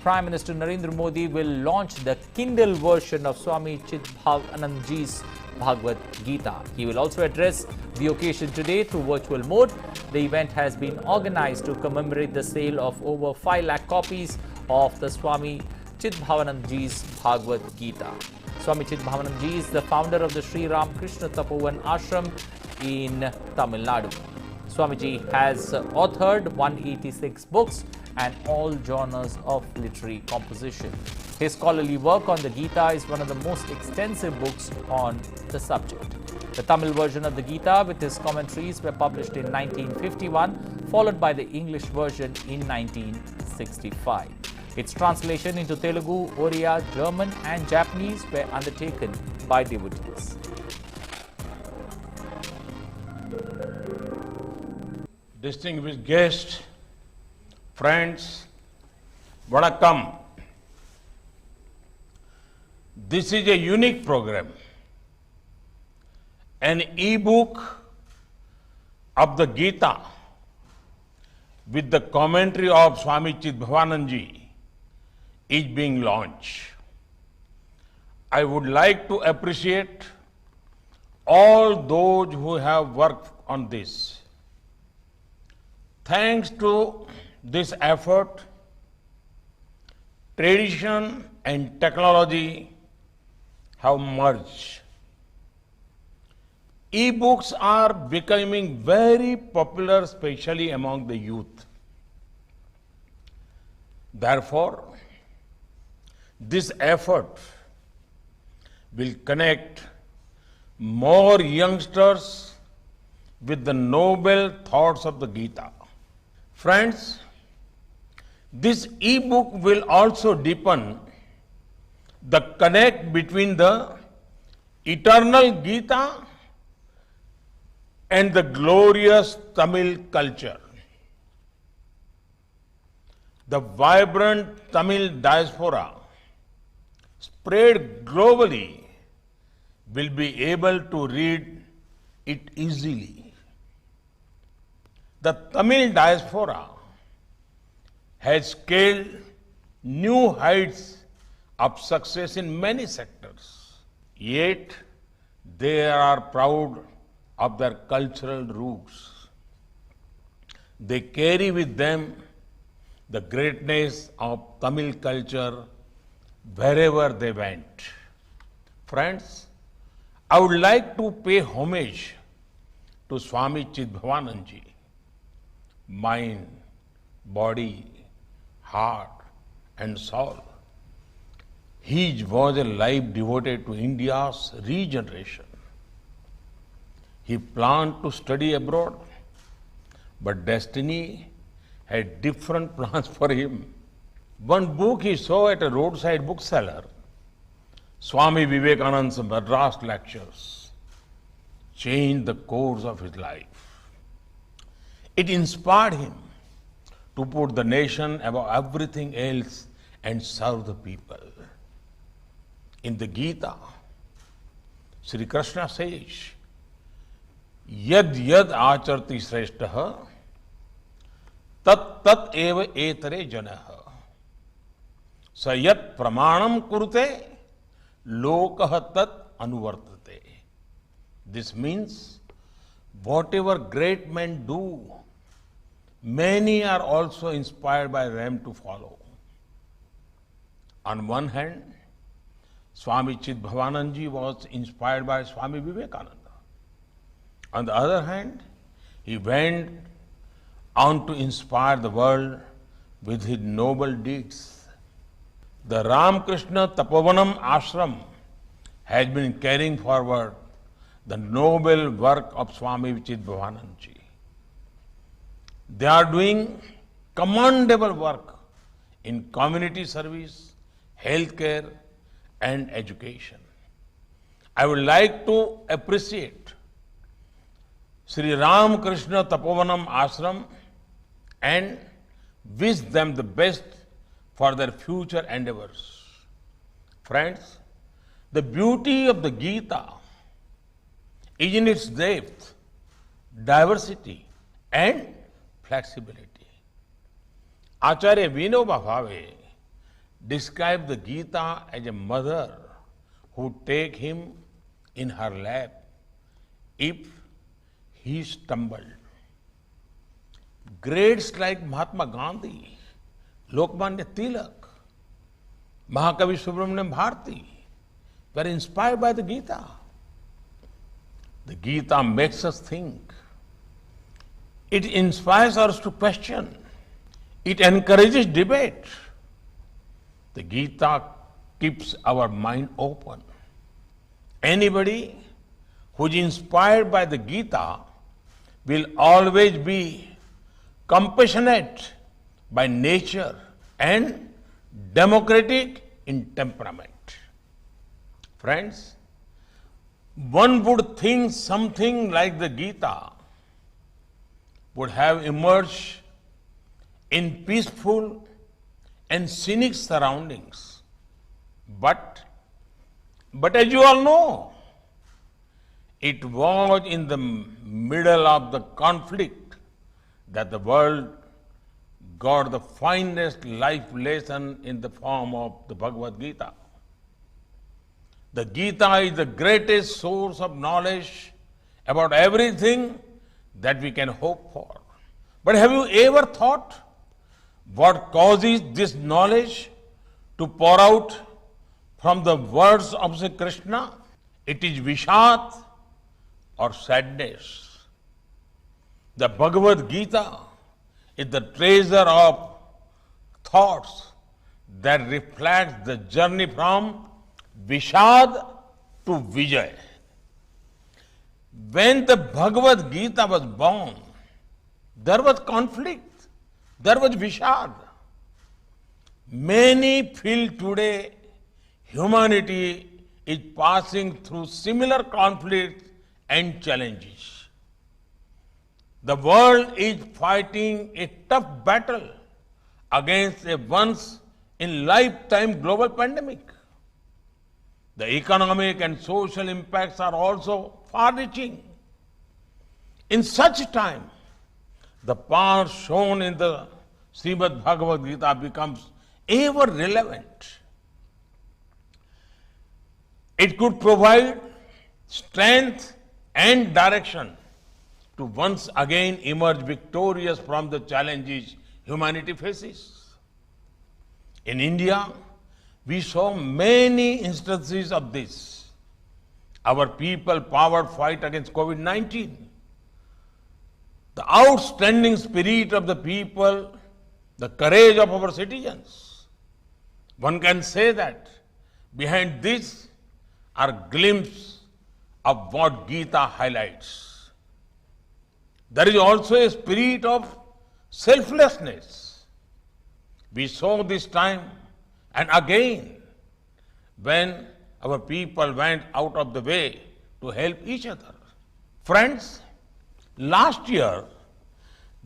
Prime Minister Narendra Modi will launch the Kindle version of Swami Chidbhavanandji's Bhagavad Gita. He will also address the occasion today through virtual mode. The event has been organized to commemorate the sale of over 5 lakh copies of the Swami Chidbhavanandji's Bhagavad Gita. Swami Chidbhavanandji is the founder of the Sri Ramakrishna Tapovan Ashram in Tamil Nadu. Swamiji has authored 186 books and all genres of literary composition. His scholarly work on the Gita is one of the most extensive books on the subject. The Tamil version of the Gita with his commentaries were published in 1951, followed by the English version in 1965. Its translation into Telugu, Oriya, German and Japanese were undertaken by devotees. Distinguished guests, friends, Vanakkam. This is a unique program, an e-book of the Gita with the commentary of Swami Chidbhavanandji is being launched. I would like to appreciate all those who have worked on this. Thanks to this effort, tradition and technology have merged. E-books are becoming very popular, especially among the youth. Therefore, this effort will connect more youngsters with the noble thoughts of the Gita. Friends, this e-book will also deepen the connect between the eternal Gita and the glorious Tamil culture. The vibrant Tamil diaspora spread globally will be able to read it easily. The Tamil diaspora has scaled new heights of success in many sectors. Yet, they are proud of their cultural roots. They carry with them the greatness of Tamil culture wherever they went. Friends, I would like to pay homage to Swami Chidbhavanandji. Mind, body, heart and soul. He was a life devoted to India's regeneration. He planned to study abroad, but destiny had different plans for him. One book he saw at a roadside bookseller, Swami Vivekananda's Madras lectures, changed the course of his life. It inspired him to put the nation above everything else and serve the people. In the Gita, Sri Krishna says, Yad yad acharti shrestha, tat tat eva etare janah. Sayat pramanam kurute, lokah tat anuvartate. This means, whatever great men do, many are also inspired by them to follow. On one hand, Swami Chidbhavanandji was inspired by Swami Vivekananda. On the other hand, he went on to inspire the world with his noble deeds. The Ramakrishna Tapovanam Ashram has been carrying forward the noble work of Swami Chidbhavanandji. They are doing commendable work in community service, healthcare, and education. I would like to appreciate Sri Ramakrishna Tapovanam Ashram and wish them the best for their future endeavors. Friends, the beauty of the Gita is in its depth, diversity, and flexibility. Acharya Vinoba Bhave described the Gita as a mother who take him in her lap if he stumbled. Greats like Mahatma Gandhi, Lokmanya Tilak, Mahakavi Subramaniam Bharati were inspired by the Gita. The Gita makes us think. It inspires us to question. It encourages debate. The Gita keeps our mind open. Anybody who is inspired by the Gita will always be compassionate by nature and democratic in temperament. Friends, one would think something like the Gita would have emerged in peaceful and scenic surroundings. But as you all know, it was in the middle of the conflict that the world got the finest life lesson in the form of the Bhagavad Gita. The Gita is the greatest source of knowledge about everything that we can hope for. But have you ever thought what causes this knowledge to pour out from the words of Sri Krishna? It is Vishad or sadness. The Bhagavad Gita is the treasure of thoughts that reflects the journey from Vishad to Vijay. When the Bhagavad Gita was born, there was conflict, there was Vishad. Many feel today humanity is passing through similar conflicts and challenges. The world is fighting a tough battle against a once-in-lifetime global pandemic. The economic and social impacts are also far-reaching. In such time, the path shown in the Srimad Bhagavad Gita becomes ever relevant. It could provide strength and direction to once again emerge victorious from the challenges humanity faces. In India, we saw many instances of this. Our people-powered fight against COVID-19, the outstanding spirit of the people, the courage of our citizens. One can say that behind this are glimpses of what Gita highlights. There is also a spirit of selflessness. We saw this time and again when our people went out of the way to help each other. Friends, last year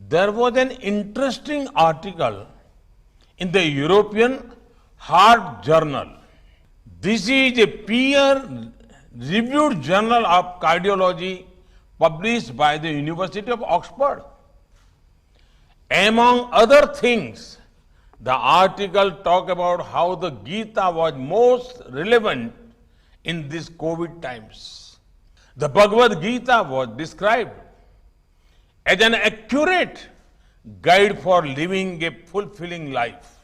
there was an interesting article in the European Heart Journal. This is a peer-reviewed journal of cardiology published by the University of Oxford. Among other things, the article talked about how the Gita was most relevant in these COVID times. The Bhagavad Gita was described as an accurate guide for living a fulfilling life.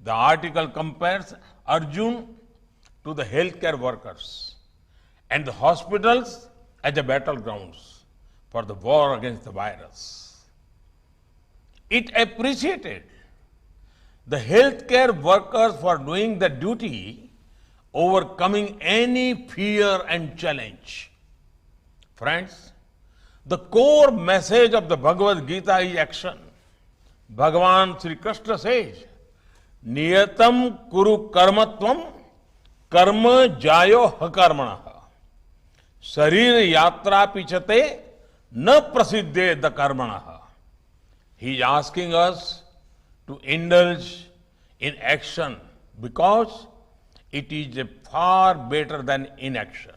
The article compares Arjun to the healthcare workers and the hospitals as the battlegrounds for the war against the virus. It appreciated the healthcare workers for doing the duty, overcoming any fear and challenge. Friends, the core message of the Bhagavad Gita is action. Bhagavan Sri Krishna says, Niyatam kuru karmatvam karma jayo hakarmanaha. Sharir yatra pichate na prasiddhe the karmanaha. He is asking us to indulge in action because it is far better than inaction.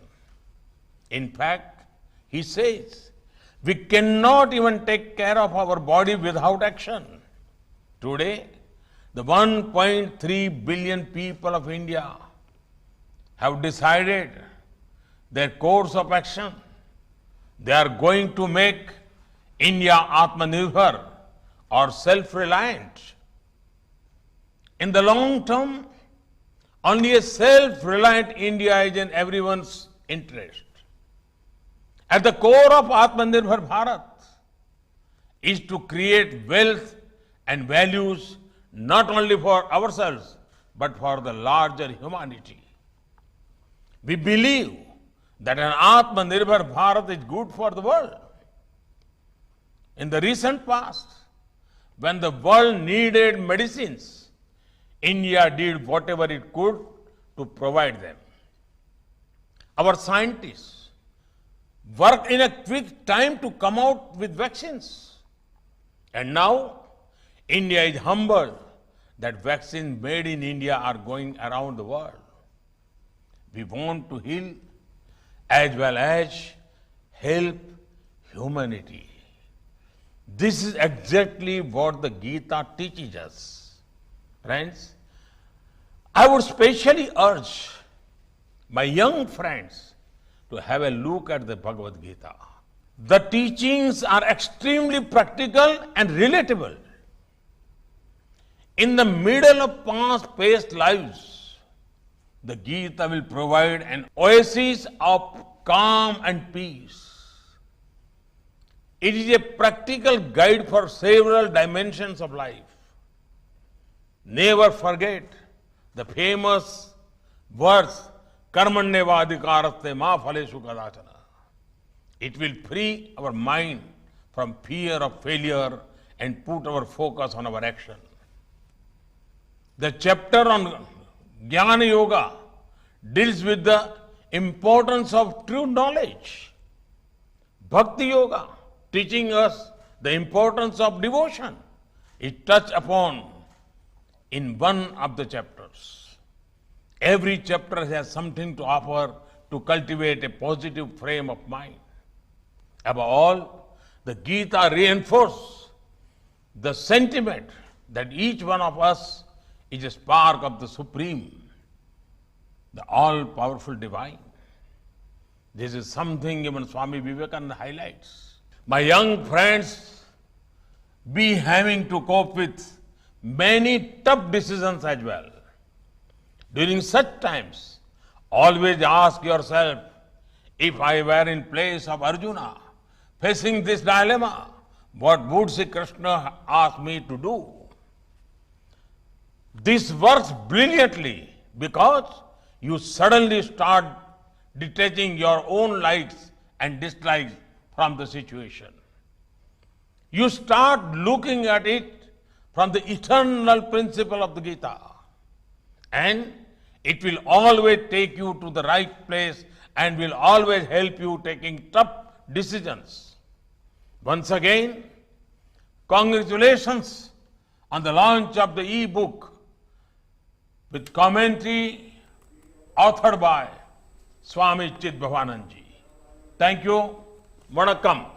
In fact, he says, we cannot even take care of our body without action. Today, The 1.3 billion people of India have decided their course of action. They are going to make India Atmanirbhar or self-reliant. In the long term, only a self-reliant India is in everyone's interest. At the core of Atmanirbhar Bharat is to create wealth and values not only for ourselves but for the larger humanity. We believe that an Atmanirbhar Bharat is good for the world. In the recent past, when the world needed medicines, India did whatever it could to provide them. Our scientists worked in a quick time to come out with vaccines. And now, India is humbled that vaccines made in India are going around the world. We want to heal as well as help humanity. This is exactly what the Gita teaches us. Friends, I would specially urge my young friends to have a look at the Bhagavad Gita. The teachings are extremely practical and relatable. In the middle of fast-paced lives, the Gita will provide an oasis of calm and peace. It is a practical guide for several dimensions of life. Never forget the famous verse, Karmanyevadikaraste ma phaleshu kadachana. It will free our mind from fear of failure and put our focus on our action. The chapter on Jnana Yoga deals with the importance of true knowledge. Bhakti Yoga, teaching us the importance of devotion, is touched upon in one of the chapters. Every chapter has something to offer to cultivate a positive frame of mind. Above all, the Gita reinforces the sentiment that each one of us is a spark of the Supreme, the all-powerful Divine. This is something even Swami Vivekananda highlights. My young friends, be having to cope with many tough decisions as well. During such times, always ask yourself, if I were in place of Arjuna, facing this dilemma, what would Sri Krishna ask me to do? This works brilliantly because you suddenly start detaching your own likes and dislikes from the situation. You start looking at it from the eternal principle of the Gita. And it will always take you to the right place and will always help you taking tough decisions. Once again, congratulations on the launch of the e-book with commentary authored by Swami Chidbhavanand ji. Thank you. Vanakkam.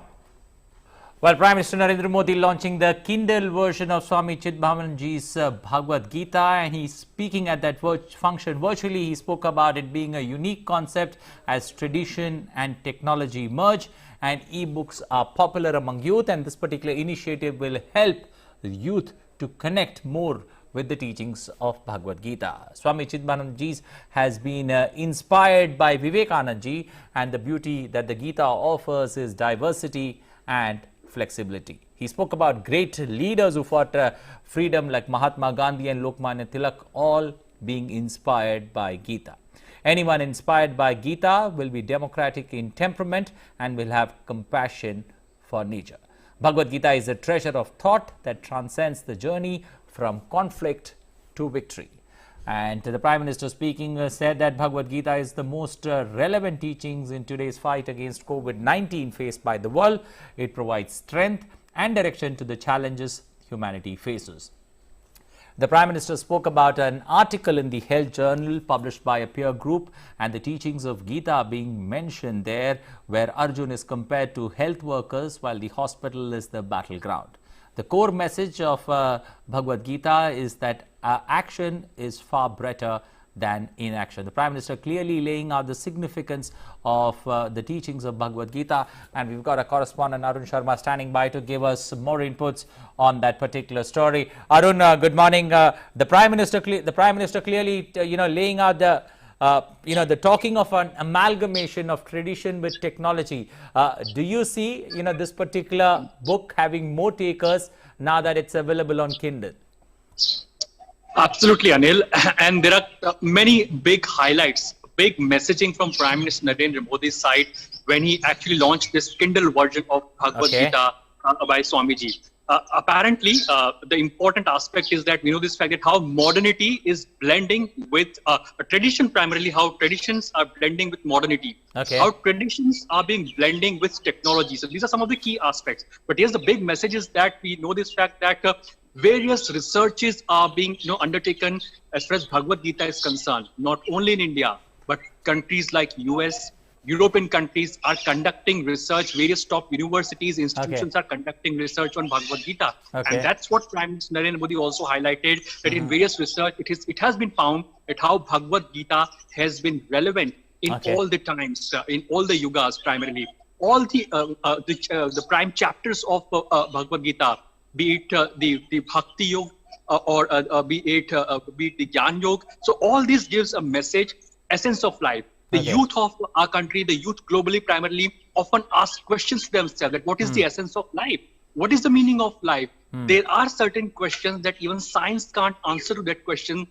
Well, Prime Minister Narendra Modi launching the Kindle version of Swami Chidbhavanand ji's Bhagavad Gita, and he's speaking at that function virtually. He spoke about it being a unique concept as tradition and technology merge, and e-books are popular among youth, and this particular initiative will help the youth to connect more with the teachings of Bhagavad Gita. Swami Chidbhavanand ji has been inspired by Vivekananda ji, and the beauty that the Gita offers is diversity and flexibility. He spoke about great leaders who fought freedom like Mahatma Gandhi and Lokmanya Tilak, all being inspired by Gita. Anyone inspired by Gita will be democratic in temperament and will have compassion for nature. Bhagavad Gita is a treasure of thought that transcends the journey from conflict to victory. And the Prime Minister speaking said that Bhagavad Gita is the most relevant teachings in today's fight against COVID-19 faced by the world. It provides strength and direction to the challenges humanity faces. The Prime Minister spoke about an article in the Health Journal published by a peer group and the teachings of Gita being mentioned there, where Arjun is compared to health workers while the hospital is the battleground. The core message of Bhagavad Gita is that action is far better than inaction. The Prime Minister clearly laying out the significance of the teachings of Bhagavad Gita, and we've got a correspondent, Arun Sharma, standing by to give us some more inputs on that particular story. Arun, good morning. The Prime Minister clearly, laying out the the talking of an amalgamation of tradition with technology. Do you see, this particular book having more takers now that it's available on Kindle? Absolutely, Anil. And there are many big highlights, big messaging from Prime Minister Narendra Modi's side when he actually launched this Kindle version of Bhagavad Gita by Swamiji. Apparently, the important aspect is that we know this fact that how modernity is blending with a tradition, primarily how traditions are blending with modernity. How traditions are being blending with technology. So these are some of the key aspects. But here's the big message is that we know this fact that various researches are being undertaken as far as Bhagavad Gita is concerned, not only in India, but countries like US, European countries are conducting research. Various top universities, institutions are conducting research on Bhagavad Gita. And that's what Prime Minister Narendra Modi also highlighted, that in various research, it has been found that how Bhagavad Gita has been relevant in all the times, in all the yugas primarily. All the prime chapters of Bhagavad Gita, be it the Bhakti Yoga or be it the Gyan Yoga. So all this gives a message, essence of life. The youth of our country, the youth globally primarily often ask questions to themselves that what is the essence of life? What is the meaning of life? There are certain questions that even science can't answer to that question.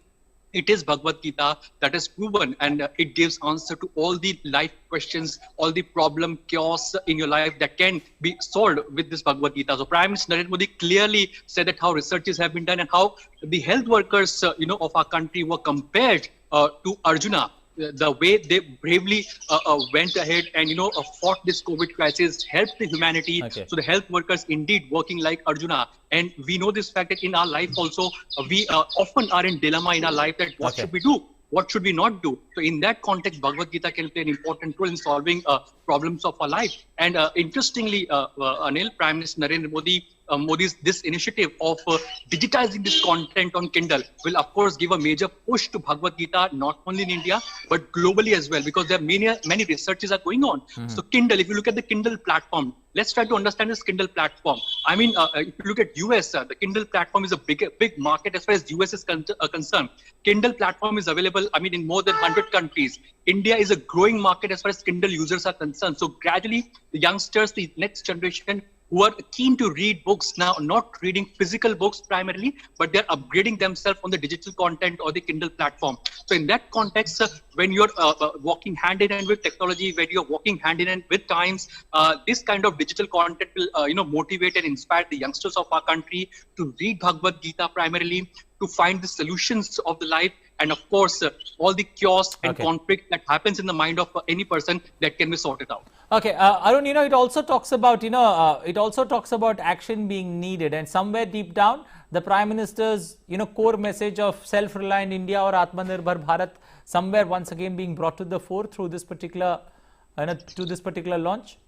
It is Bhagavad Gita that is proven, and it gives answer to all the life questions, all the problem, chaos in your life that can be solved with this Bhagavad Gita. So Prime Minister Narendra Modi clearly said that how researches have been done and how the health workers, of our country were compared to Arjuna. The way they bravely went ahead and fought this COVID crisis, helped the humanity. So the health workers indeed working like Arjuna. And we know this fact that in our life also, we often are in dilemma in our life that what should we do? What should we not do? So in that context, Bhagavad Gita can play an important role in solving problems of our life. And interestingly, Anil, Prime Minister Narendra Modi's this initiative of digitizing this content on Kindle will of course give a major push to Bhagavad Gita, not only in India, but globally as well, because there are many researches are going on. So Kindle, if you look at the Kindle platform, let's try to understand this Kindle platform. I mean, if you look at US, the Kindle platform is a big market as far as US is concerned. Kindle platform is available, in more than 100 countries. India is a growing market as far as Kindle users are concerned. So gradually, the youngsters, the next generation, who are keen to read books now, not reading physical books primarily, but they're upgrading themselves on the digital content or the Kindle platform. So in that context, when you're walking hand in hand with technology, when you're walking hand in hand with times, this kind of digital content will motivate and inspire the youngsters of our country to read Bhagavad Gita primarily, to find the solutions of the life, and of course, all the chaos and conflict that happens in the mind of any person that can be sorted out. Arun, it also talks about, action being needed, and somewhere deep down, the Prime Minister's, core message of self-reliant India or Atmanirbhar Bharat, somewhere once again being brought to the fore through this particular, launch.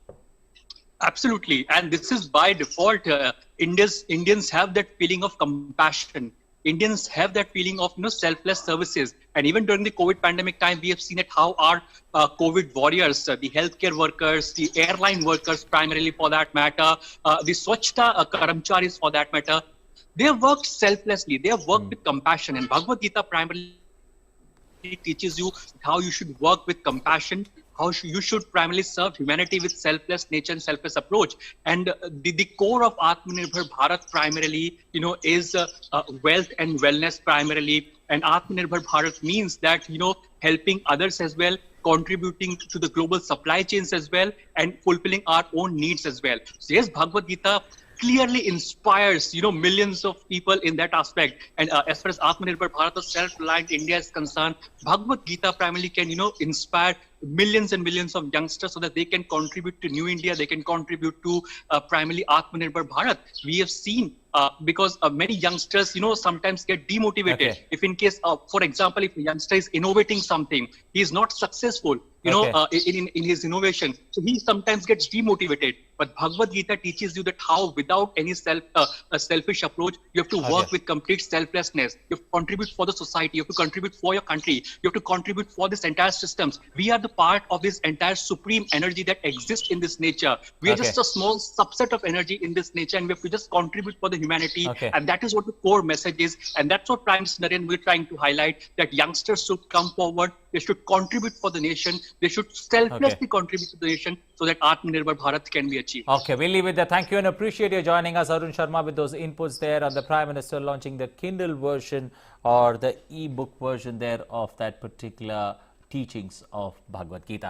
Absolutely, and this is by default. Indians have that feeling of compassion. Indians have that feeling of selfless services, and even during the COVID pandemic time, we have seen it how our COVID warriors, the healthcare workers, the airline workers, primarily for that matter, the Swachhta Karamcharis for that matter, they have worked selflessly. They have worked with compassion, and Bhagavad Gita primarily teaches you how you should work with compassion, how you should primarily serve humanity with selfless nature and selfless approach. And the core of Atmanirbhar Bharat primarily, is wealth and wellness primarily. And Atmanirbhar Bharat means that, helping others as well, contributing to the global supply chains as well, and fulfilling our own needs as well. So yes, Bhagavad Gita clearly inspires, millions of people in that aspect. And as far as Atmanirbhar Bharat or self-reliant India is concerned, Bhagavad Gita primarily can, inspire millions and millions of youngsters so that they can contribute to New India, they can contribute to primarily Atmanirbhar Bharat. We have seen because many youngsters, sometimes get demotivated. Okay. If in case, for example, if a youngster is innovating something, he is not successful, in his innovation, so he sometimes gets demotivated. But Bhagavad Gita teaches you that how, without any selfish approach, you have to work with complete selflessness. You have to contribute for the society. You have to contribute for your country. You have to contribute for this entire systems. We are the part of this entire supreme energy that exists in this nature. We are just a small subset of energy in this nature, and we have to just contribute for the humanity. And that is what the core message is. And that's what Prime Minister Narendra Modi is trying to highlight, that youngsters should come forward. They should contribute for the nation. They should selflessly contribute to the nation so that Atmanirbhar Bharat can be achieved. Okay, we'll leave it there. Thank you and appreciate you joining us, Arun Sharma, with those inputs there on the Prime Minister launching the Kindle version or the e-book version there of that particular teachings of Bhagavad Gita.